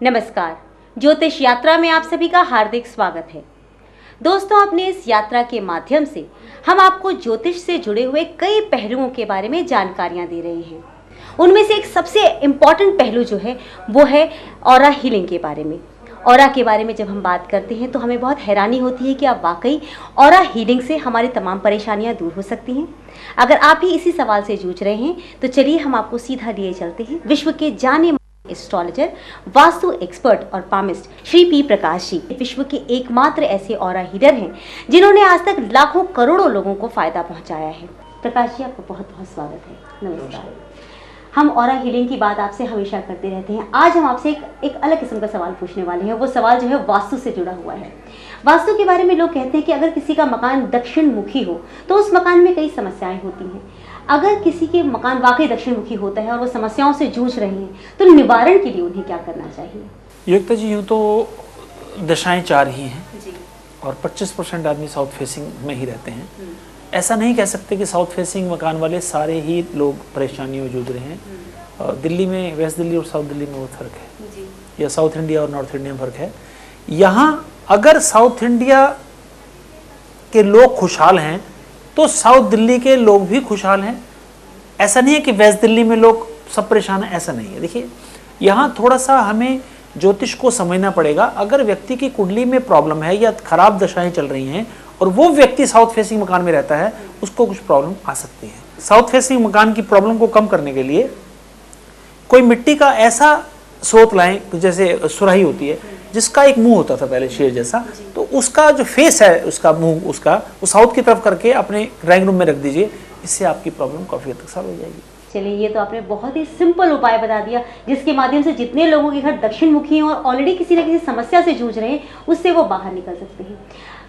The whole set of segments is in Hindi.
नमस्कार। ज्योतिष यात्रा में आप सभी का हार्दिक स्वागत है। दोस्तों, अपने इस यात्रा के माध्यम से हम आपको ज्योतिष से जुड़े हुए कई पहलुओं के बारे में जानकारियां दे रहे हैं। उनमें से एक सबसे इम्पॉर्टेंट पहलू जो है वो है ऑरा हीलिंग के बारे में। ऑरा के बारे में जब हम बात करते हैं तो हमें बहुत हैरानी होती है कि आप वाकई ऑरा हीलिंग से हमारी तमाम परेशानियां दूर हो सकती हैं। अगर आप भी इसी सवाल से जूझ रहे हैं तो चलिए हम आपको सीधा लिए चलते हैं विश्व के जाने एस्ट्रोलॉजर, वास्तु एक्सपर्ट और पामिस्ट श्री पी प्रकाश जी विश्व के एकमात्र ऐसे ऑरा हीलर हैं जिन्होंने आज तक लाखों करोड़ों लोगों को फायदा पहुंचाया है। प्रकाश जी, आपका बहुत बहुत स्वागत है। नमस्कार। हम ऑरा हीलिंग की बात आपसे हमेशा करते रहते हैं। आज हम आपसे एक अलग किस्म का सवाल पूछने वाले हैं। वो सवाल जो है वास्तु से जुड़ा हुआ है। वास्तु के बारे में लोग कहते हैं कि अगर किसी का मकान दक्षिण मुखी हो तो उस मकान में कई समस्याएं होती हैं। अगर किसी के मकान वाकई दक्षिण मुखी होता है और वो समस्याओं से जूझ रहे हैं तो निवारण के लिए उन्हें क्या करना चाहिए? युक्ता जी, यूँ तो दशाएं 4 ही हैं जी। और 25% आदमी साउथ फेसिंग में ही रहते हैं। ऐसा नहीं कह सकते कि साउथ फेसिंग मकान वाले सारे ही लोग परेशानियों जूझ रहे हैं। दिल्ली में, वेस्ट दिल्ली और साउथ दिल्ली में बहुत फ़र्क है जी। या साउथ इंडिया और नॉर्थ इंडिया में फ़र्क है। यहाँ अगर साउथ इंडिया के लोग खुशहाल हैं तो साउथ दिल्ली के लोग भी खुशहाल हैं। ऐसा नहीं है कि वेस्ट दिल्ली में लोग सब परेशान हैं, ऐसा नहीं है। देखिए, यहाँ थोड़ा सा हमें ज्योतिष को समझना पड़ेगा। अगर व्यक्ति की कुंडली में प्रॉब्लम है या खराब दशाएं चल रही हैं और वो व्यक्ति साउथ फेसिंग मकान में रहता है, उसको कुछ प्रॉब्लम आ सकती है। साउथ फेसिंग मकान की प्रॉब्लम को कम करने के लिए कोई मिट्टी का ऐसा स्रोत लाएं, जैसे सुराही होती है जिसका एक मुंह होता था पहले शेर जैसा, तो उसका जो फेस है, उसका मुंह, उसका वो साउथ की तरफ करके अपने ड्राइंग रूम में रख दीजिए। इससे आपकी प्रॉब्लम काफ़ी हद तक सॉल्व हो जाएगी। चलिए, ये तो आपने बहुत ही सिंपल उपाय बता दिया जिसके माध्यम से जितने लोगों के घर दक्षिण मुखी हैं और ऑलरेडी किसी न किसी समस्या से जूझ रहे हैं उससे वो बाहर निकल सकते हैं।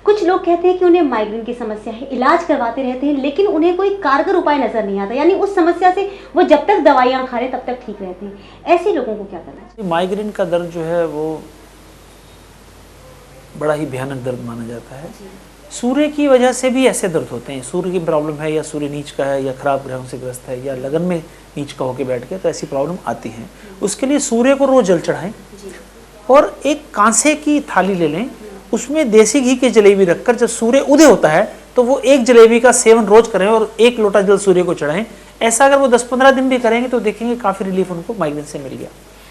कुछ लोग कहते हैं कि उन्हें माइग्रेन की समस्या है, इलाज करवाते रहते हैं लेकिन उन्हें कोई कारगर उपाय नजर नहीं आता, यानी उस समस्या से वो जब तक दवाइयाँ खा रहे तब तक ठीक रहते हैं। ऐसे लोगों को क्या करना चाहिए? माइग्रेन का दर्द जो है वो बड़ा ही भयानक दर्द माना जाता है। सूर्य की वजह से भी ऐसे दर्द होते हैं। सूर्य की प्रॉब्लम है या सूर्य नीच का है या खराब ग्रहों से ग्रस्त है या लगन में नीच का होकर बैठ गया तो ऐसी प्रॉब्लम आती है। उसके लिए सूर्य को रोज जल चढ़ाएं और एक कांसे की थाली ले लें, उसमें देसी घी की जलेबी रखकर जब सूर्य उदय होता है तो वो एक जलेबी का सेवन रोज करें और 1 लोटा जल सूर्य को चढ़ाएं। ऐसा अगर वो 10-15 दिन भी करेंगे तो देखेंगे काफ़ी रिलीफ उनको माइग्रेन से मिल गया।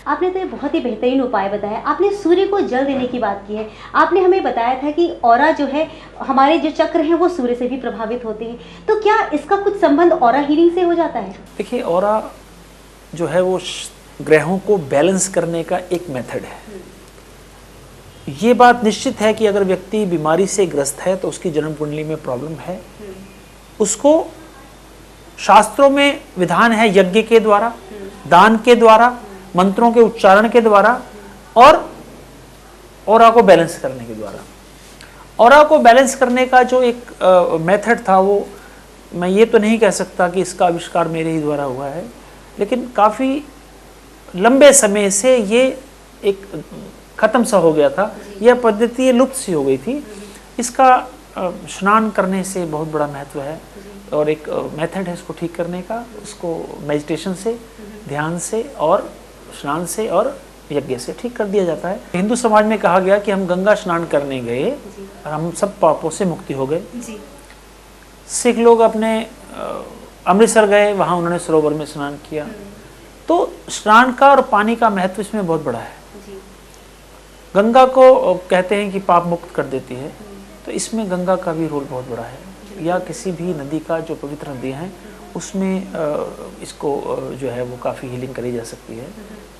आपने तो ये बहुत ही बेहतरीन उपाय बताया। आपने सूर्य को जल देने की बात की है। आपने हमें बताया था कि ऑरा जो है, हमारे जो चक्र हैं वो सूर्य से भी प्रभावित होते हैं, तो क्या इसका कुछ संबंध ऑरा हीलिंग से हो जाता है? देखिए, ऑरा जो है वो ग्रहों को बैलेंस करने का एक मेथड है। ये बात निश्चित है कि अगर व्यक्ति बीमारी से ग्रस्त है तो उसकी जन्म कुंडली में प्रॉब्लम है। उसको शास्त्रों में विधान है यज्ञ के द्वारा, दान के द्वारा, मंत्रों के उच्चारण के द्वारा और ऑरा को बैलेंस करने के द्वारा। ऑरा को बैलेंस करने का जो एक मेथड था वो मैं ये तो नहीं कह सकता कि इसका आविष्कार मेरे ही द्वारा हुआ है, लेकिन काफ़ी लंबे समय से ये एक ख़त्म सा हो गया था। यह पद्धति लुप्त सी हो गई थी। इसका स्नान करने से बहुत बड़ा महत्व है और एक मेथड है इसको ठीक करने का। उसको मेडिटेशन से, ध्यान से और स्नान से और यज्ञ से ठीक कर दिया जाता है। हिंदू समाज में कहा गया कि हम गंगा स्नान करने गए और हम सब पापों से मुक्ति हो गए। सिख लोग अपने अमृतसर गए, वहाँ उन्होंने सरोवर में स्नान किया। तो स्नान का और पानी का महत्व इसमें बहुत बड़ा है। गंगा को कहते हैं कि पाप मुक्त कर देती है, तो इसमें गंगा का भी रोल बहुत बड़ा है। या किसी भी नदी का, जो पवित्र नदियाँ हैं उसमें इसको जो है वो काफ़ी हीलिंग करी जा सकती है।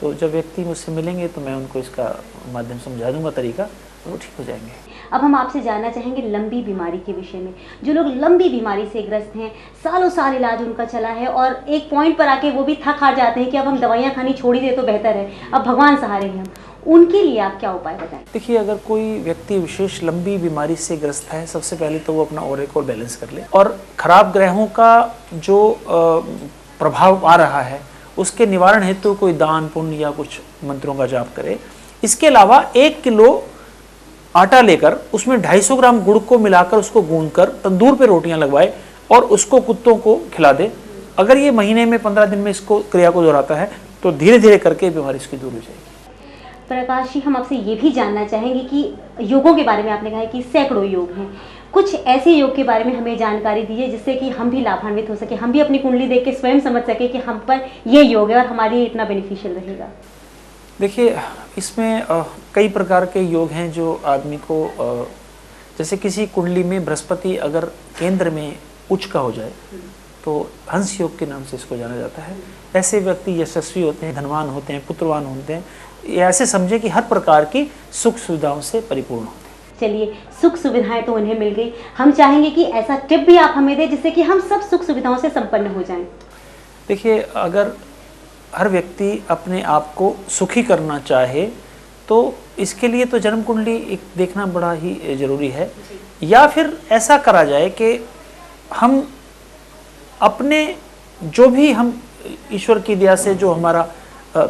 तो जब व्यक्ति मुझसे मिलेंगे तो मैं उनको इसका माध्यम समझा दूंगा तरीका, तो वो ठीक हो जाएंगे। अब हम आपसे जानना चाहेंगे लंबी बीमारी के विषय में। जो लोग लंबी बीमारी से ग्रस्त हैं, सालों साल इलाज उनका चला है और एक पॉइंट पर आके वो भी थक हार जाते हैं कि अब हम दवाइयाँ खानी छोड़ ही दे तो बेहतर है, अब भगवान सहारे हैं हम, उनके लिए आप क्या उपाय बताएं? देखिए, अगर कोई व्यक्ति विशेष लंबी बीमारी से ग्रस्त है, सबसे पहले तो वो अपना ऑरे को बैलेंस कर ले और खराब ग्रहों का जो प्रभाव आ रहा है उसके निवारण हेतु कोई दान पुण्य या कुछ मंत्रों का जाप करे। इसके अलावा 1 किलो आटा लेकर उसमें 250 ग्राम गुड़ को मिलाकर उसको गूंदकर तंदूर पे रोटियां लगवाए और उसको कुत्तों को खिला दे। अगर ये महीने में 15 दिन में इसको क्रिया को दोहराता है तो धीरे धीरे करके बीमारी इसकी दूर हो जाएगी। प्रकाश जी, हम आपसे ये भी जानना चाहेंगे कि योगों के बारे में आपने कहा है कि सैकड़ों योग हैं, कुछ ऐसे योग के बारे में हमें जानकारी दीजिए जिससे कि हम भी लाभान्वित हो सके, हम भी अपनी कुंडली देख के स्वयं समझ सके कि हम पर ये योग है और हमारे लिए इतना बेनिफिशियल रहेगा। देखिए, इसमें कई प्रकार के योग हैं जो आदमी को जैसे किसी कुंडली में बृहस्पति अगर केंद्र में उच्च का हो जाए तो हंस योग के नाम से इसको जाना जाता है। ऐसे व्यक्ति यशस्वी होते हैं, धनवान होते हैं, पुत्रवान होते हैं। ये ऐसे समझे कि हर प्रकार की सुख सुविधाओं से परिपूर्ण होते हैं। चलिए, सुख सुविधाएं तो उन्हें मिल गई, हम चाहेंगे कि ऐसा टिप भी आप हमें दें जिससे कि हम सब सुख सुविधाओं से संपन्न हो जाएं। देखिए, अगर हर व्यक्ति अपने आप को सुखी करना चाहे तो इसके लिए तो जन्म कुंडली एक देखना बड़ा ही जरूरी है। या फिर ऐसा करा जाए कि हम अपने जो भी हम ईश्वर की दया से जो हमारा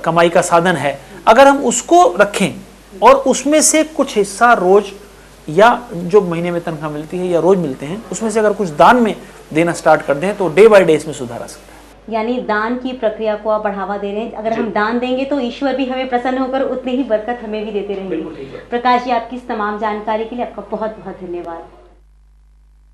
कमाई का साधन है, अगर हम उसको रखें और उसमें से कुछ हिस्सा रोज या जो महीने में तनख्वाह मिलती है या रोज मिलते हैं उसमें से अगर कुछ दान में देना स्टार्ट कर दें तो डे बाय डे इसमें सुधार आ सकता है। यानी दान की प्रक्रिया को आप बढ़ावा दे रहे हैं। अगर हम दान देंगे तो ईश्वर भी हमें प्रसन्न होकर उतनी ही बरकत हमें भी देते रहेंगे। प्रकाश जी, आपकी इस तमाम जानकारी के लिए आपका बहुत बहुत धन्यवाद।